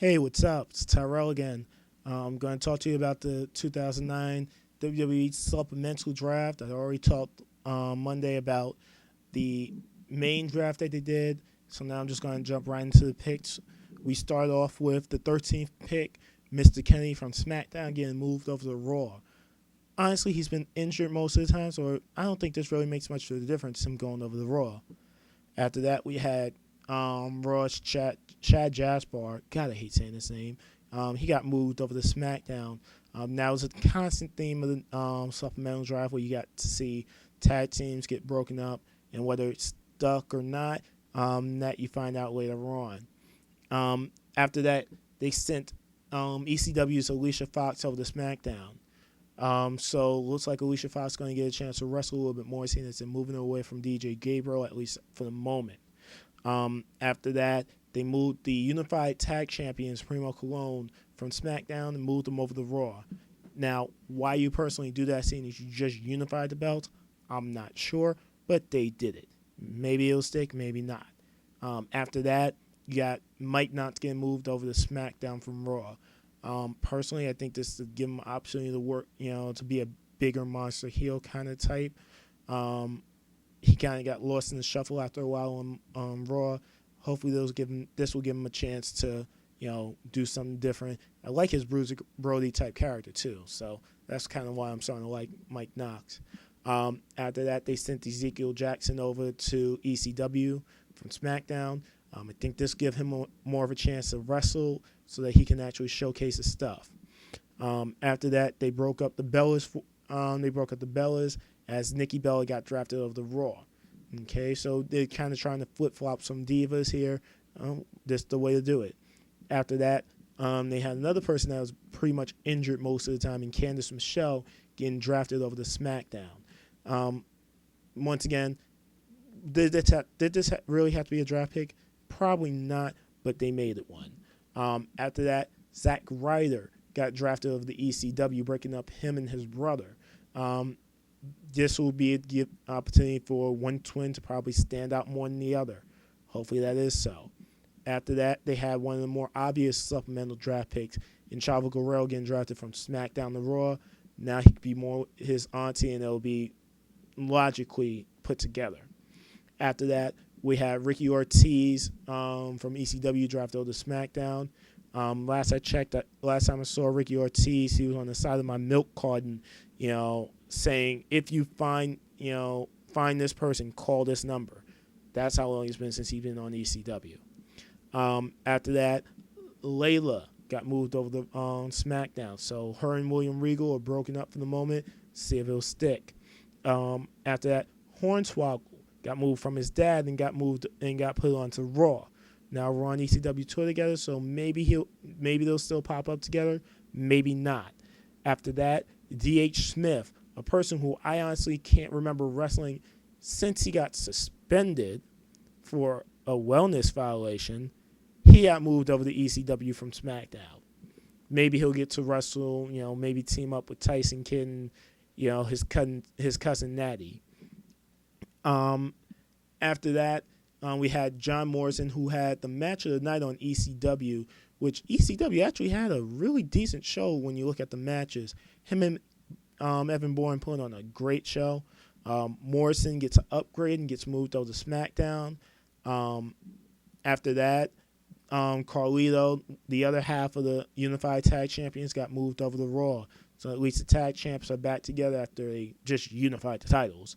Hey, what's up? It's Tyrell again. I'm going to talk to you about the 2009 WWE Supplemental Draft. I already talked Monday about the main draft that they did, so now I'm just going to jump right into the picks. We start off with the 13th pick, Mr. Kennedy from SmackDown getting moved over to Raw. Honestly, he's been injured most of the time, so I don't think this really makes much of a difference, him going over to Raw. After that, we had Raw's Chad Jasper. God, I hate saying his name. He got moved over to SmackDown. Now it's a constant theme of the supplemental draft where you got to see tag teams get broken up, and whether it's stuck or not, that you find out later on. After that, they sent ECW's Alicia Fox over to SmackDown. So looks like Alicia Fox is going to get a chance to wrestle a little bit more, seeing as they're moving away from DJ Gabriel, at least for the moment. After that, they moved the Unified Tag Champions Primo Colon from SmackDown and moved them over to Raw. Now, why you personally do that, seeing as you just unified the belts, I'm not sure, but they did it. Maybe it'll stick, maybe not. After that, you got Mike Knox getting moved over to SmackDown from Raw. Personally, I think this to give him an opportunity to work, to be a bigger monster heel kind of type. He kind of got lost in the shuffle after a while on Raw. Hopefully, this will give him a chance to, do something different. I like his Bruiser Brody type character too, so that's kind of why I'm starting to like Mike Knox. After that, they sent Ezekiel Jackson over to ECW from SmackDown. I think this gives him more of a chance to wrestle so that he can actually showcase his stuff. After that, they broke up the Bellas. As Nikki Bella got drafted over to Raw. Okay, so they're kind of trying to flip-flop some divas here. This is the way to do it. After that, they had another person that was pretty much injured most of the time in Candice Michelle getting drafted over to SmackDown. Once again, did this really have to be a draft pick? Probably not, but they made it one. After that, Zack Ryder got drafted over the ECW, breaking up him and his brother. This will be an opportunity for one twin to probably stand out more than the other. Hopefully that is so. After that, they had one of the more obvious supplemental draft picks in Chavo Guerrero getting drafted from SmackDown to Raw. Now he could be more his auntie, and it'll be logically put together. After that, we had Ricky Ortiz from ECW drafted over to SmackDown. Last time I saw Ricky Ortiz, he was on the side of my milk carton, saying, if you find this person, call this number. That's how long it's been since he's been on ECW. After that, Layla got moved over to SmackDown. So her and William Regal are broken up for the moment. See if it'll stick. After that, Hornswoggle got moved from his dad and got put onto Raw. Now we're on ECW tour together, so maybe they'll still pop up together, maybe not. After that, D.H. Smith, a person who I honestly can't remember wrestling since he got suspended for a wellness violation, he got moved over to ECW from SmackDown. Maybe he'll get to wrestle, maybe team up with Tyson Kidd and, his cousin Natty. After that, we had John Morrison, who had the match of the night on ECW, which ECW actually had a really decent show when you look at the matches. Him and Evan Bourne put on a great show. Morrison gets an upgrade and gets moved over to SmackDown. After that, Carlito, the other half of the Unified Tag Champions, got moved over to Raw. So at least the tag champs are back together after they just unified the titles.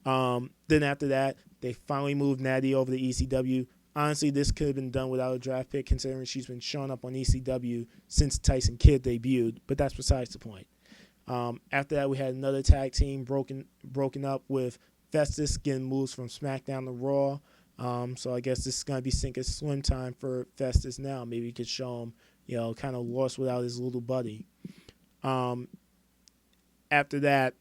Then after that, they finally moved Natty over to ECW. Honestly, this could have been done without a draft pick, considering she's been showing up on ECW since Tyson Kidd debuted, but that's besides the point. After that, we had another tag team broken up with Festus getting moves from SmackDown to Raw. So I guess this is going to be sink or swim time for Festus now. Maybe he could show him, kind of lost without his little buddy. After that,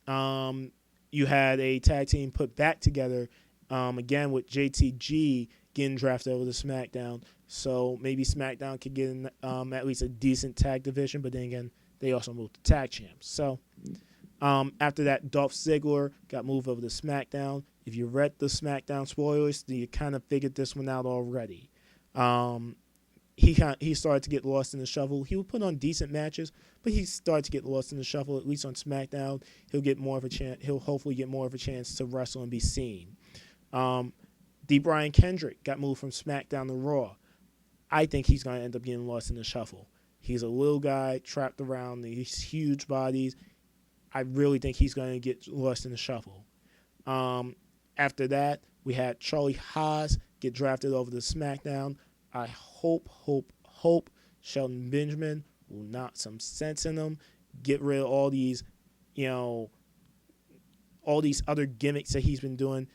you had a tag team put back together, again with JTG getting drafted over to SmackDown. So maybe SmackDown could get in, at least a decent tag division, but then again, they also moved to tag champs. So after that, Dolph Ziggler got moved over to SmackDown. If you read the SmackDown spoilers, you kind of figured this one out already. he started to get lost in the shuffle. He would put on decent matches, but he started to get lost in the shuffle. At least on SmackDown, he'll get more of a chance. He'll hopefully get more of a chance to wrestle and be seen. D. Brian Kendrick got moved from SmackDown to Raw. I think he's going to end up getting lost in the shuffle. He's a little guy trapped around these huge bodies. I really think he's going to get lost in the shuffle. After that, we had Charlie Haas get drafted over to SmackDown. I hope Shelton Benjamin will knock some sense in him, get rid of all these, all these other gimmicks that he's been doing,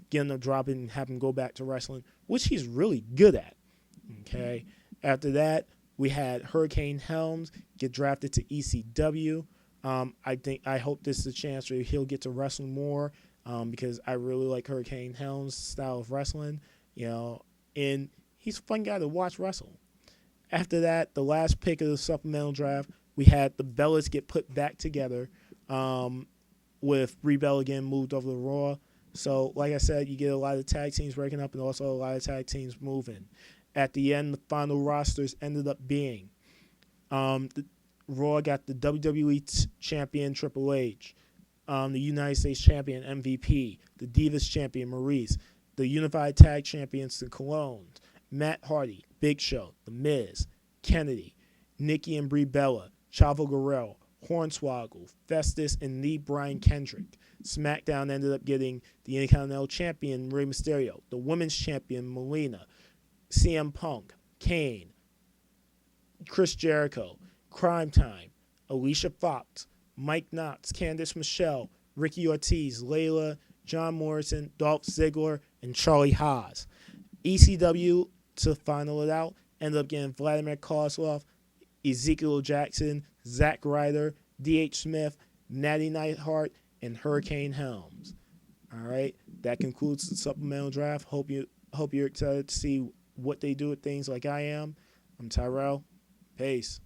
get him to drop it and have him go back to wrestling, which he's really good at. Okay. After that, we had Hurricane Helms get drafted to ECW. I hope this is a chance where he'll get to wrestle more, because I really like Hurricane Helms' style of wrestling, and he's a fun guy to watch wrestle. After that, the last pick of the supplemental draft, we had the Bellas get put back together, with Brie Bella again moved over to Raw. So, like I said, you get a lot of tag teams breaking up and also a lot of tag teams moving. At the end, the final rosters ended up being Raw got the WWE champion Triple H, the United States champion MVP, the Divas champion Maurice, the Unified Tag Champions the Colognes, Matt Hardy, Big Show, The Miz, Kennedy, Nikki and Brie Bella, Chavo Guerrero, Hornswoggle, Festus, and Lee Brian Kendrick. SmackDown ended up getting the Intercontinental Champion Rey Mysterio, the Women's Champion Melina, CM Punk, Kane, Chris Jericho, Crime Time, Alicia Fox, Mike Knox, Candice Michelle, Ricky Ortiz, Layla, John Morrison, Dolph Ziggler, and Charlie Haas. ECW, to final it out, ended up getting Vladimir Kozlov, Ezekiel Jackson, Zack Ryder, D.H. Smith, Natty Neidhart, and Hurricane Helms. All right, that concludes the supplemental draft. Hope you're excited to see what they do with things like I am. I'm Tyrell. Peace.